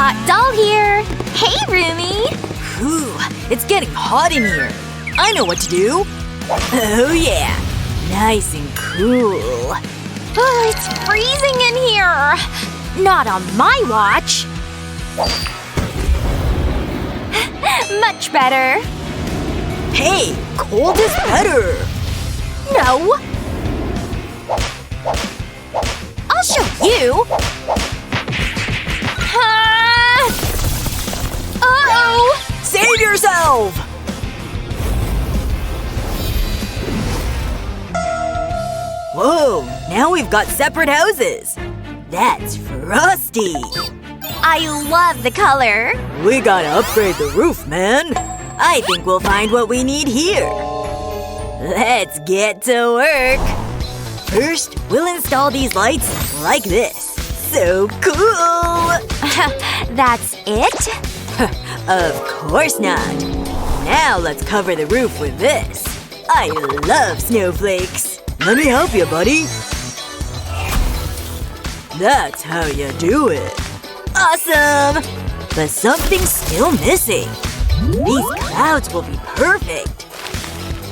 hot doll here! Hey, roomie! Whew, it's getting hot in here. I know what to do. Oh yeah. Nice and cool. Oh, it's freezing in here! Not on my watch. Much better. Hey, cold is better. No. I'll show you. Uh-oh! Save yourself! Whoa, now we've got separate houses. That's frosty. I love the color. We gotta upgrade the roof, man. I think we'll find what we need here. Let's get to work. First, we'll install these lights like this. So cool! That's it? Of course not. Now let's cover the roof with this. I love snowflakes. Let me help you, buddy. That's how you do it. Awesome! But something's still missing. These clouds will be perfect.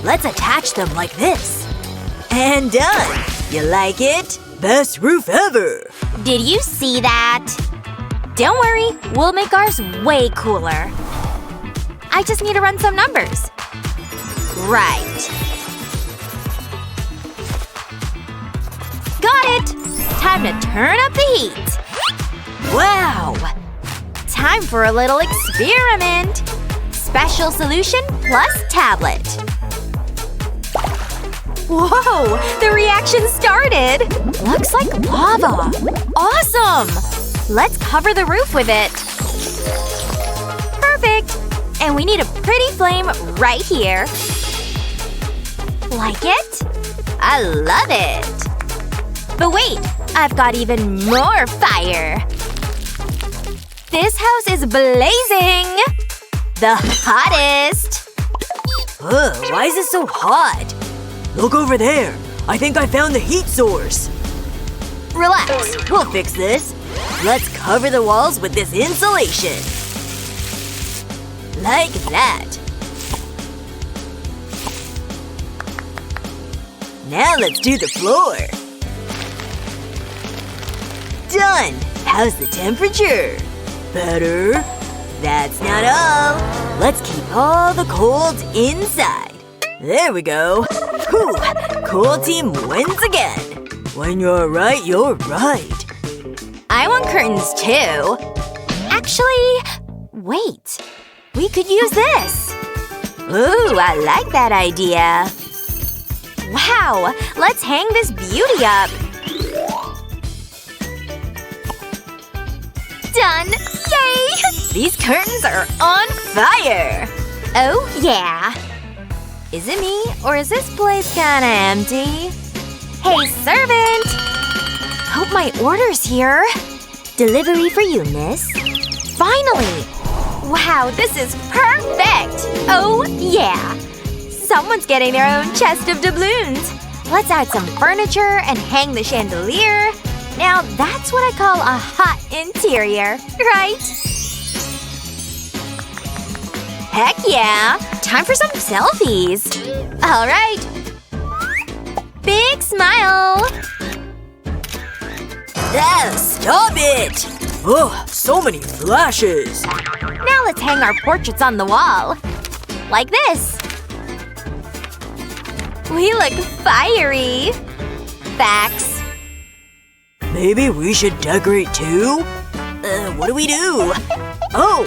Let's attach them like this. And done! You like it? Best roof ever! Did you see that? Don't worry, we'll make ours way cooler. I just need to run some numbers. Right. Got it! Time to turn up the heat. Wow! Time for a little experiment. Special solution plus tablet. Whoa! The reaction started! Looks like lava. Awesome! Let's cover the roof with it. Perfect! And we need a pretty flame right here. Like it? I love it! But wait! I've got even more fire! This house is blazing! The hottest! Ugh, why is it so hot? Look over there. I think I found the heat source. Relax. We'll fix this. Let's cover the walls with this insulation. Like that. Now let's do the floor. Done! How's the temperature? Better? That's not all. Let's keep all the cold inside. There we go. Whew! Cool team wins again. When you're right, you're right. I want curtains too. Actually… wait. We could use this. Ooh, I like that idea. Wow! Let's hang this beauty up. Done! Yay! These curtains are on fire! Oh, yeah. Is it me? Or is this place kinda empty? Hey, servant! Hope my order's here. Delivery for you, miss. Finally! Wow, this is perfect! Oh, yeah. Someone's getting their own chest of doubloons. Let's add some furniture and hang the chandelier. Now that's what I call a hot interior, right? Heck yeah! Time for some selfies! Alright. Big smile! Ah, stop it! Oh, so many flashes. Now let's hang our portraits on the wall. Like this. We look fiery. Facts. Maybe we should decorate too? What do we do? Oh!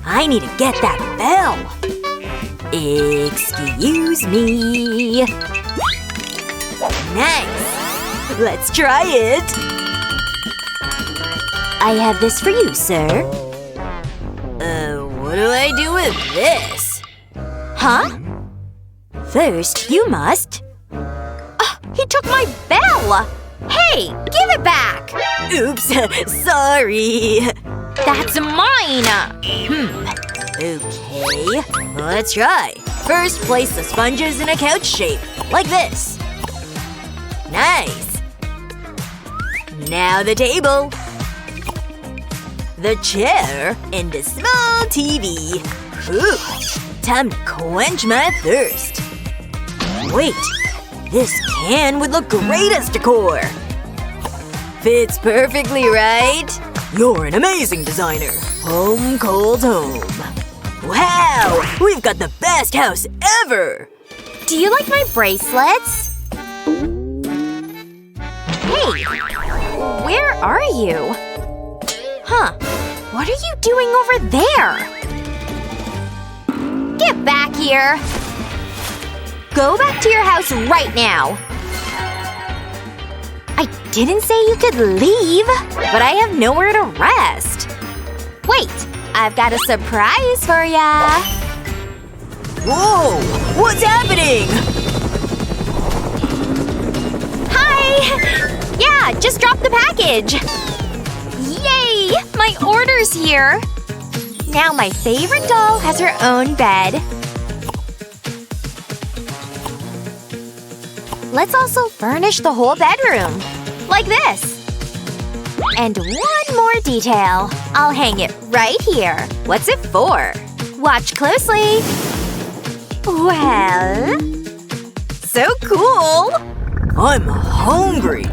I need to get that bell. Excuse me. Nice. Let's try it. I have this for you, sir. What do I do with this? Huh? First, you must… he took my bell! Hey! Give it back! Oops. Sorry. That's mine! Okay. Let's try. First, place the sponges in a couch shape. Like this. Nice. Now the table. the chair, and a small TV. Ooh, time to quench my thirst. Wait, this can would look great as decor. Fits perfectly, right? You're an amazing designer. Home cold home. Wow! We've got the best house ever! Do you like my bracelets? Hey! Where are you? Huh. What are you doing over there? Get back here! Go back to your house right now! I didn't say you could leave, but I have nowhere to rest. Wait, I've got a surprise for ya! Whoa! What's happening? Hi! Yeah, just dropped the package! Yay! My order's here! Now my favorite doll has her own bed. Let's also furnish the whole bedroom. Like this. And one more detail. I'll hang it right here. What's it for? Watch closely. Well… so cool! I'm hungry.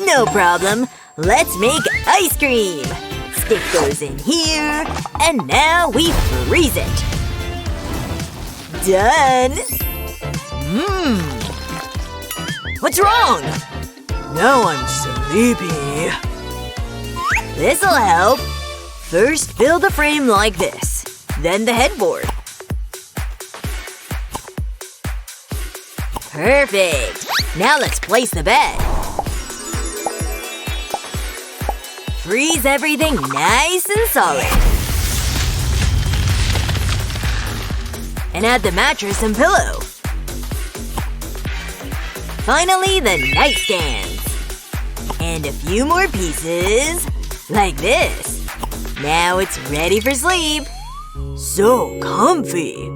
No problem. Let's make ice cream. Stick those in here. And now we freeze it. Done. What's wrong? Now I'm sleepy. This'll help. First, fill the frame like this. Then the headboard. Perfect. Now let's place the bed. Freeze everything nice and solid. And add the mattress and pillow. Finally, the nightstands. And a few more pieces. Like this. Now it's ready for sleep. So comfy.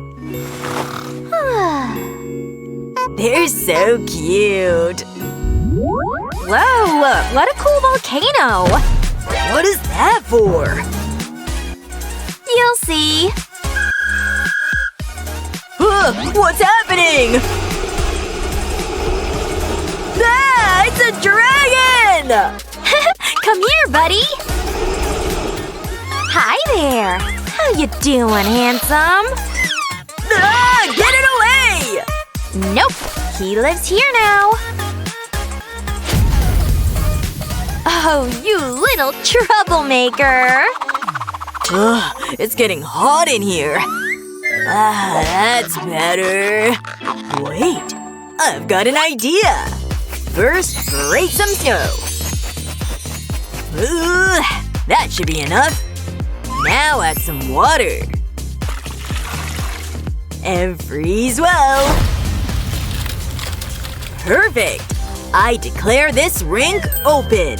They're so cute. Whoa! What a cool volcano! What is that for? You'll see. What's happening? Ah! It's a dragon! Come here, buddy! Hi there! How you doing, handsome? Ah! Get it away! Nope. He lives here now. Oh, you little troublemaker! Ugh, it's getting hot in here. Ah, that's better. Wait. I've got an idea. First, break some snow. Ooh, that should be enough. Now add some water. And freeze well. Perfect! I declare this rink open.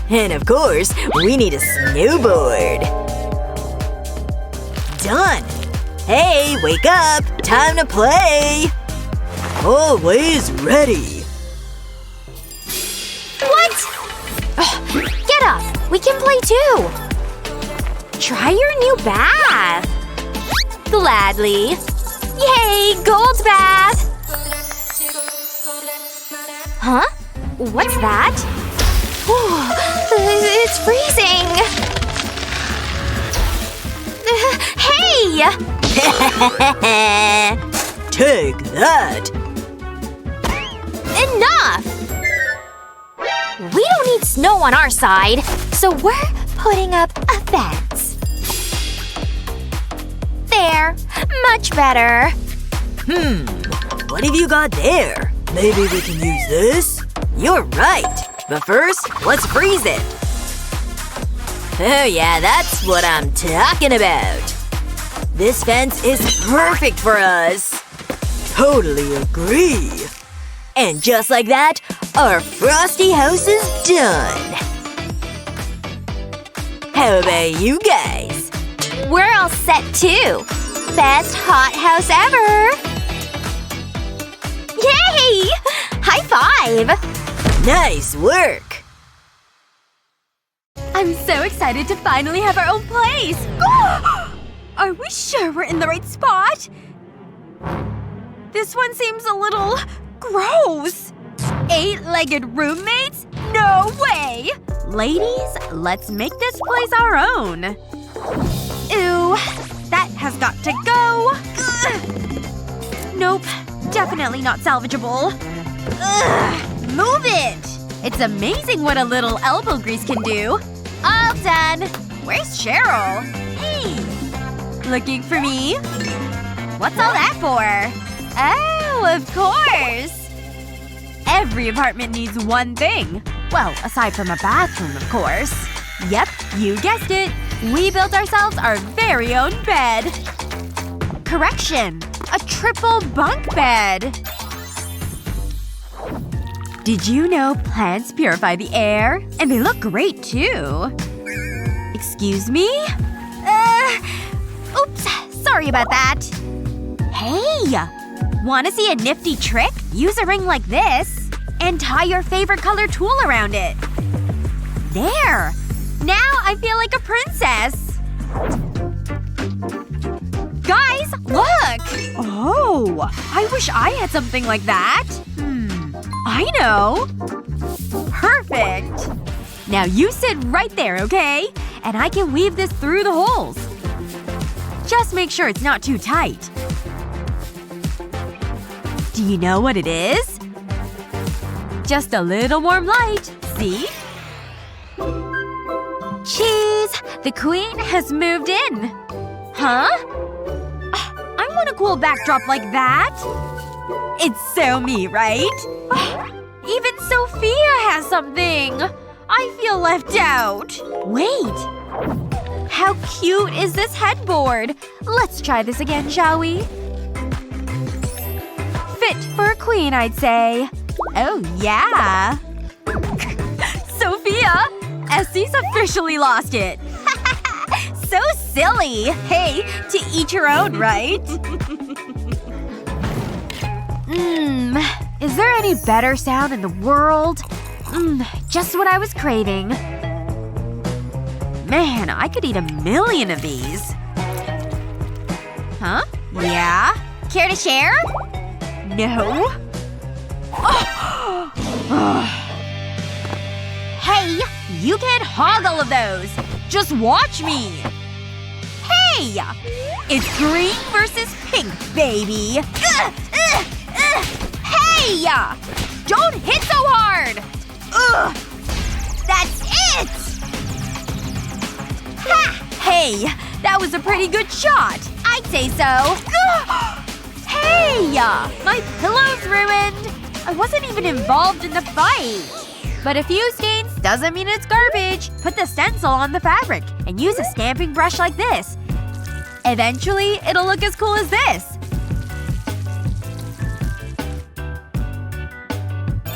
And of course, we need a snowboard. Done! Hey, wake up! Time to play! Always ready. What? Ugh, get up! We can play too! Try your new bath! Gladly. Yay! Gold bath! Huh? What's that? It's freezing! Hey! Take that! Enough! We don't need snow on our side, so we're putting up a fence. There. Much better. What have you got there? Maybe we can use this? You're right. But first, let's freeze it. Oh yeah, that's what I'm talking about. This fence is perfect for us. Totally agree. And just like that, our frosty house is done. How about you guys? We're all set too. Best hot house ever! Yay! High five! Nice work! I'm so excited to finally have our own place! Are we sure we're in the right spot? This one seems a little… gross. 8-legged roommates? No way! Ladies, let's make this place our own. Ew. That has got to go. Ugh. Nope. Definitely not salvageable. Ugh. Move it! It's amazing what a little elbow grease can do. All done. Where's Cheryl? Hey. Looking for me? What's all that for? Oh, of course. Every apartment needs one thing. Well, aside from a bathroom, of course. Yep, you guessed it. We built ourselves our very own bed. Correction. A triple bunk bed. Did you know plants purify the air? And they look great, too. Excuse me? Oops. Sorry about that. Hey! Wanna see a nifty trick? Use a ring like this. And tie your favorite color tulle around it. There! Now I feel like a princess! Guys, look! Oh. I wish I had something like that. I know. Perfect. Now you sit right there, okay? And I can weave this through the holes. Just make sure it's not too tight. Do you know what it is? Just a little warm light. See? Cheese! The queen has moved in. Huh? I want a cool backdrop like that. It's so me, right? Even Sophia has something. I feel left out. Wait. How cute is this headboard? Let's try this again, shall we? Fit for a queen, I'd say. Oh, yeah. Sophia! Essie's officially lost it. So silly. Hey, to each your own, right? Is there any better sound in the world? Just what I was craving. Man, I could eat 1,000,000 of these. Huh? Yeah? Care to share? No. Hey! You can't hog all of those! Just watch me! Hey! It's green versus pink, baby! Hey! Don't hit so hard! Ugh! That's it! Ha! Hey! That was a pretty good shot! I'd say so. Hey! My pillow's ruined! I wasn't even involved in the fight. But a few stains doesn't mean it's garbage. Put the stencil on the fabric and use a stamping brush like this. Eventually, it'll look as cool as this.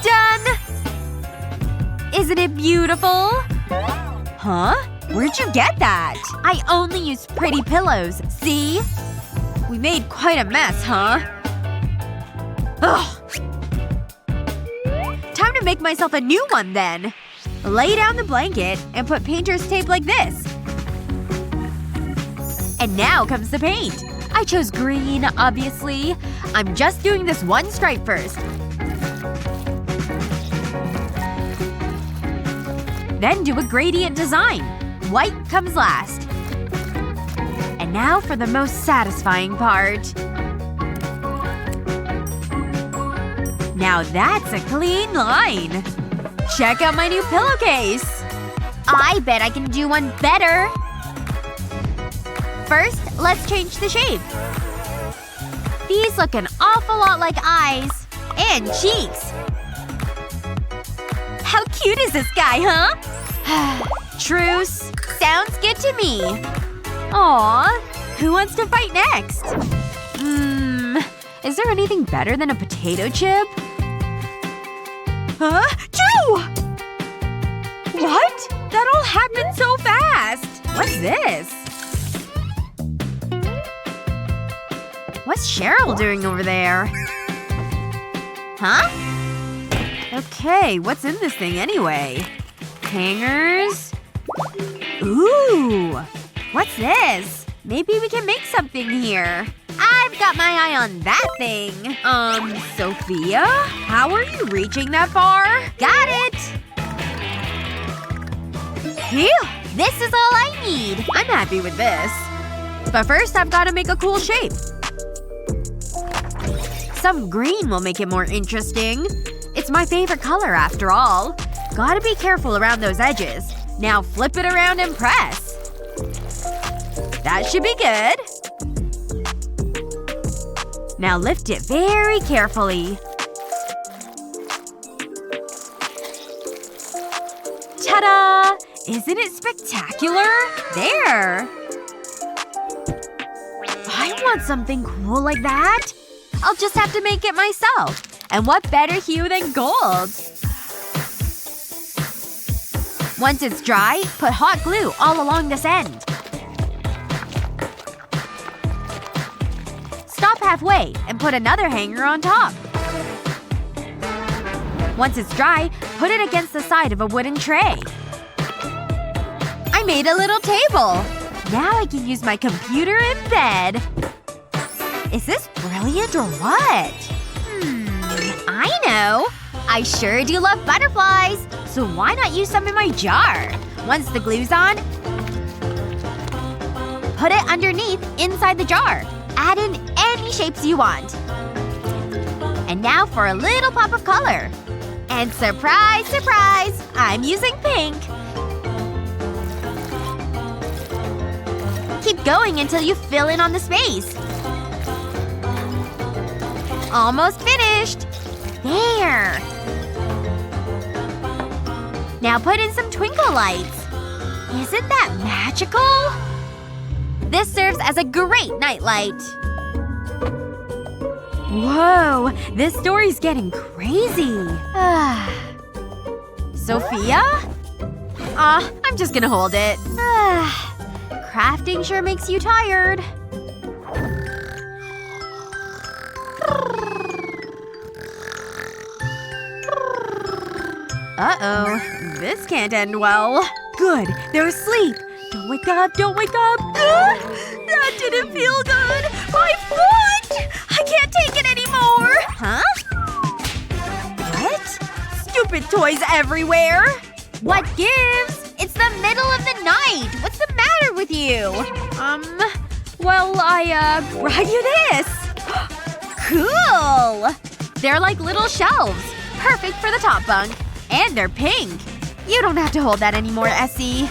Done! Isn't it beautiful? Huh? Where'd you get that? I only used pretty pillows, see? We made quite a mess, huh? Ugh. Time to make myself a new one, then. Lay down the blanket and put painter's tape like this. And now comes the paint. I chose green, obviously. I'm just doing this one stripe first. Then do a gradient design. White comes last. And now for the most satisfying part. Now that's a clean line. Check out my new pillowcase. I bet I can do one better. First, let's change the shape. These look an awful lot like eyes. And cheeks. How cute is this guy, huh? Truce. Sounds good to me. Aww. Who wants to fight next? Is there anything better than a potato chip? Huh? Drew! What? That all happened so fast! What's this? What's Cheryl doing over there? Huh? Okay, what's in this thing anyway? Hangers? Ooh! What's this? Maybe we can make something here. I've got my eye on that thing. Sophia? How are you reaching that far? Got it! Phew! This is all I need. I'm happy with this. But first I've gotta make a cool shape. Some green will make it more interesting. It's my favorite color after all. Gotta be careful around those edges. Now flip it around and press. That should be good. Now lift it very carefully. Ta-da! Isn't it spectacular? There! I want something cool like that. I'll just have to make it myself. And what better hue than gold? Once it's dry, put hot glue all along this end. Stop halfway and put another hanger on top. Once it's dry, put it against the side of a wooden tray. I made a little table! Now I can use my computer in bed. Is this brilliant or what? I know! I sure do love butterflies! So why not use some in my jar? Once the glue's on, put it underneath inside the jar. Add in any shapes you want. And now for a little pop of color. And surprise, surprise! I'm using pink! Keep going until you fill in on the space. Almost finished! There! Now put in some twinkle lights. Isn't that magical? This serves as a great nightlight. Whoa! This story's getting crazy. Sophia? I'm just gonna hold it. Crafting sure makes you tired. Uh-oh. This can't end well. Good. They're asleep. Don't wake up. Don't wake up. That didn't feel good. My foot! I can't take it anymore. Huh? What? Stupid toys everywhere. What gives? It's the middle of the night. What's the matter with you? Well, I brought you this. Cool! They're like little shelves. Perfect for the top bunk. And they're pink. You don't have to hold that anymore, Essie.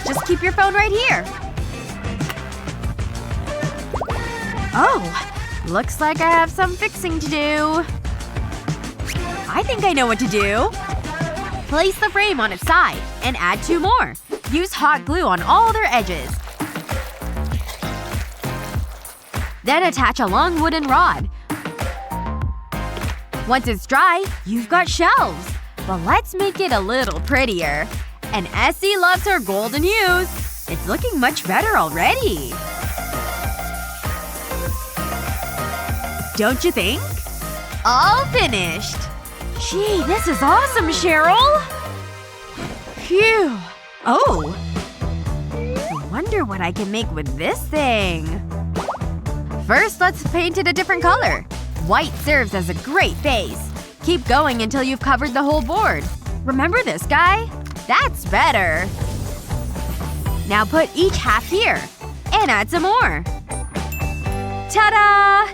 Just keep your phone right here. Oh. Looks like I have some fixing to do. I think I know what to do. Place the frame on its side. And add 2 more. Use hot glue on all their edges. Then attach a long wooden rod. Once it's dry, you've got shelves. But let's make it a little prettier. And Essie loves her golden hues. It's looking much better already. Don't you think? All finished. Gee, this is awesome, Cheryl! Phew. Oh. I wonder what I can make with this thing. First, let's paint it a different color. White serves as a great base. Keep going until you've covered the whole board. Remember this guy? That's better. Now put each half here. And add some more. Ta-da!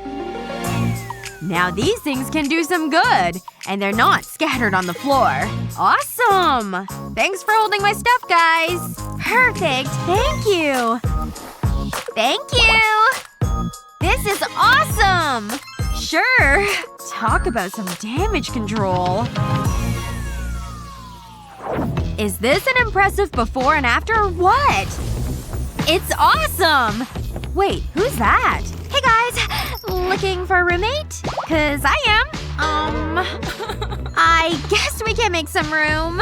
Now these things can do some good. And they're not scattered on the floor. Awesome! Thanks for holding my stuff, guys. Perfect. Thank you. Thank you! This is awesome! Sure. Talk about some damage control. Is this an impressive before and after or what? It's awesome! Wait, who's that? Hey guys! Looking for a roommate? 'Cause I am. I guess we can make some room.